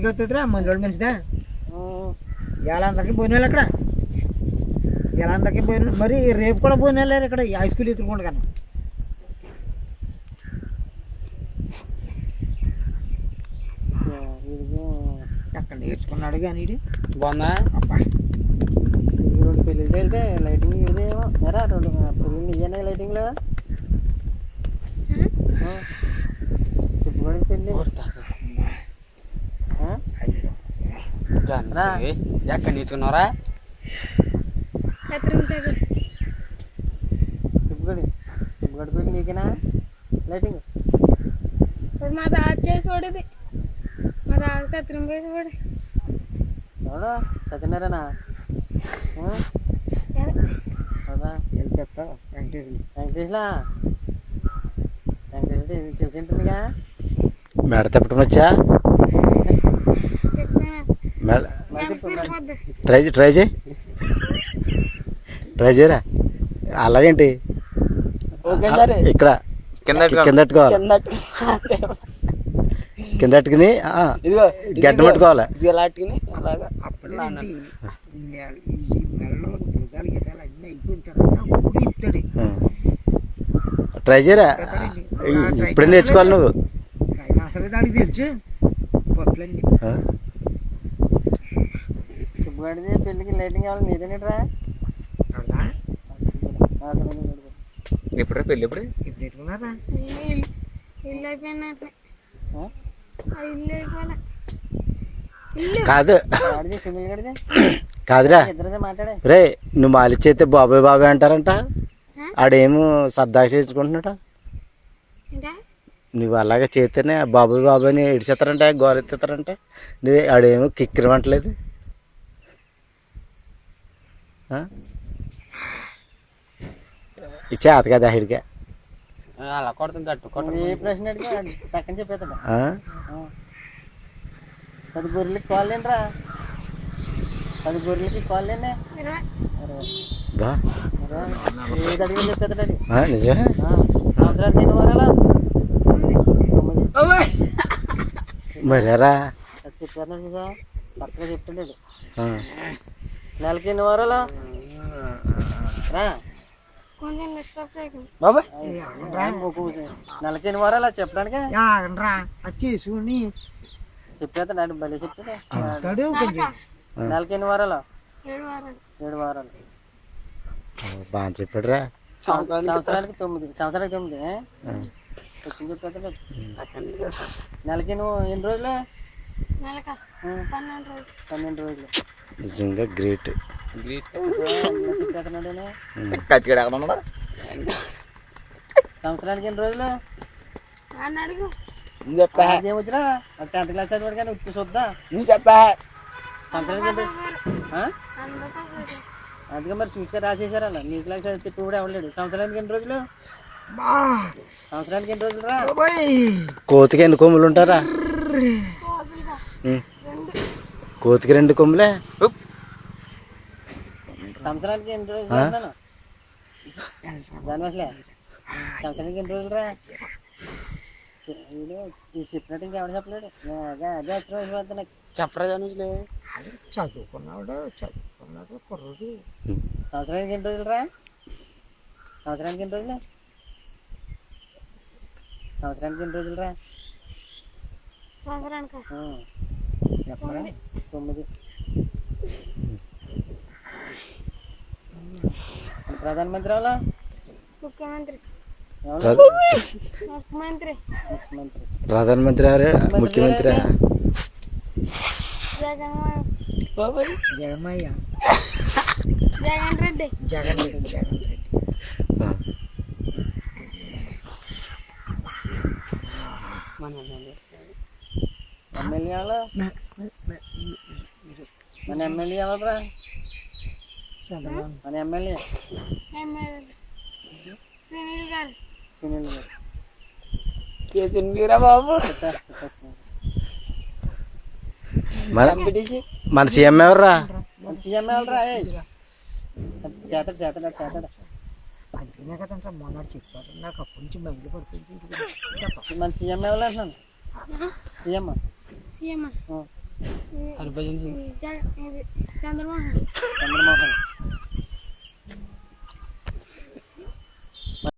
ఎందుకు వస్తుందిరా మన రోడ్డు మంచిదా ఇలా అందరికీ పోయిన అక్కడ ఇలా అందరికీ పోయిన మరి రేపు కూడా పోయిన వెళ్ళారు ఇక్కడ హై స్కూల్ ఎత్తుకుంటా కన్నా ఎక్కడ నేర్చుకున్నాడు కానీ బాగుందా అబ్బా రెండు పెళ్ళిళ్ళు వెళ్తే లైటింగ్ ఇదేమో ఎరా రెండు పెళ్ళిళ్ళు ఇయ్యనే లైటింగ్లో చెప్పుకోవడానికి పెళ్ళి ఎక్కడ నేర్చుకున్నారా చెప్పుకోడి పెళ్ళి నీకేనా లైటింగ్ మా దాద చేసి పడేది మా దాద కత్తిరం వేసి పడి ఎవడో చదివినారనా వెళ్తా వెంకటేష్లా తెలిసింటుందిగా మెడ తిప్పటం వచ్చా ట్రై చేయి ట్రై చేయరా అలాగేంటి ఇక్కడ కింద పెట్టుకుని గడ్డ పట్టుకోవాలి అలాగా ట్రై చేయరా ఇప్పుడే నేర్చుకోవాలి నువ్వు అసలు దానికి తెలుసు పొట్లన్నీ చెప్పుకోడిది పెళ్ళికి లైటింగ్ కావాలి నీదేనేట్రా ఎప్పుడు పెళ్ళి ఎప్పుడు ఇప్పుడు పెట్టుకున్నారా ఇల్లు అయిపోయినట్లే ఇల్లు అయిపోయినా కాదు సునీల్ గడిది కాదురా ఇద్దరిదే మాట్లాడే రే నువ్వు మాలిచ్చేస్తే బాబాయ్ బాబాయ్ అంటారంట ఆడేమో సరదాగా చేసుకుంటున్నాడా నువ్వు అలాగే చేస్తేనే బాబాయ్ బాబాయ్ని ఇడిచేస్తారంటే గోరెత్తారంటే నువ్వు ఆడేమో కిక్కిరమంటలేదు ఇచ్చేత కదా హిడిగా అలా కొడుతుంది గట్టు ఏ ప్రశ్న అడిగా పక్కన చెప్పేస్తాడు 10 గొర్రెలకి కాళ్ళేంట్రా 10 గొర్రెలకి కాళ్ళేనే బా ఏది అడిగి చెప్పేస్తాడు నిజమే సంవత్సరానికి ఎన్ని వారాలా మరేరా చెప్పేస్తాడు చూసా కరెక్ట్గా చెప్తాడు నెలకి ఎన్ని వారాలా రా కొంచెం డిస్టర్బ్ చేయకండి నెలకి ఎన్ని వారాలా చెప్పడానికి రా వచ్చి చూని చెప్పేస్తాడు భలే చెప్తాడు కొంచెం నెలకి ఎన్ని వారాలా 7 వారాలు 7 వారాలు బాగా చెప్పాడురా సంవత్సరానికి 9 చెప్పేస్తాడు నెలకి నువ్వు ఎన్ని రోజులు నెలక 12 రోజులు నిజంగా గ్రేట్ చెప్పేస్తున్నాడు కత్తిగడ ఎక్కడ ఉన్నాడా సంవత్సరానికి ఎన్ని రోజులు అని అడుగు చెప్పా ఏమొచ్చినా 10th క్లాస్ చదివాడు కానీ వచ్చి చూద్దా నువ్వు చెప్పా సంవత్సరానికి ఎన్ని అందుకే మరి చూసుకొని రాసేసారా నీ క్లాస్ చెప్పి కూడా ఇవ్వలేడు సంవత్సరానికి ఎన్ని రోజులు రా కోతికి ఎన్ని కొమ్ములు ఉంటారా కోతికి 2 కొమ్ములే సంవత్సరానికి ఎన్ని రోజులు అన్నాను దాని అసలే సంవత్సరానికి ఎన్ని రోజులు రా చెప్పినట్టు ఇంకెవడ చెప్పలేడు అదే వచ్చిన నాకు చెప్పరా జనులే చదువుకున్నాడు కుర్రోడు సంవత్సరానికి ఎన్ని రోజులు రా సంవత్సరానికి ఎన్ని రోజులు రా సంవత్సరానికి 9 ప్రధానమంత్రి వాళ్ళ ముఖ్యమంత్రి ప్రధానమంత్రి ముఖ్యమంత్రి జగమయ్య జగన్ రెడ్డి ఎమ్మెల్యే మన ఎమ్మెల్యే ఎవరా మన ఎమ్మెల్యే సునీల్ గారు బాబు మన సీఎం ఎవర్రా సీఎం ఎవరా చేతాడు అంతేనే కదంటే మొన్న చెప్పారు నాకు అప్పటి నుంచి మళ్ళీ పడుతుంది మన సీఎం ఎవరు అంటున్నాను సీఎం హర్భజన్ సింగ్ ఇది చంద్రమోహన్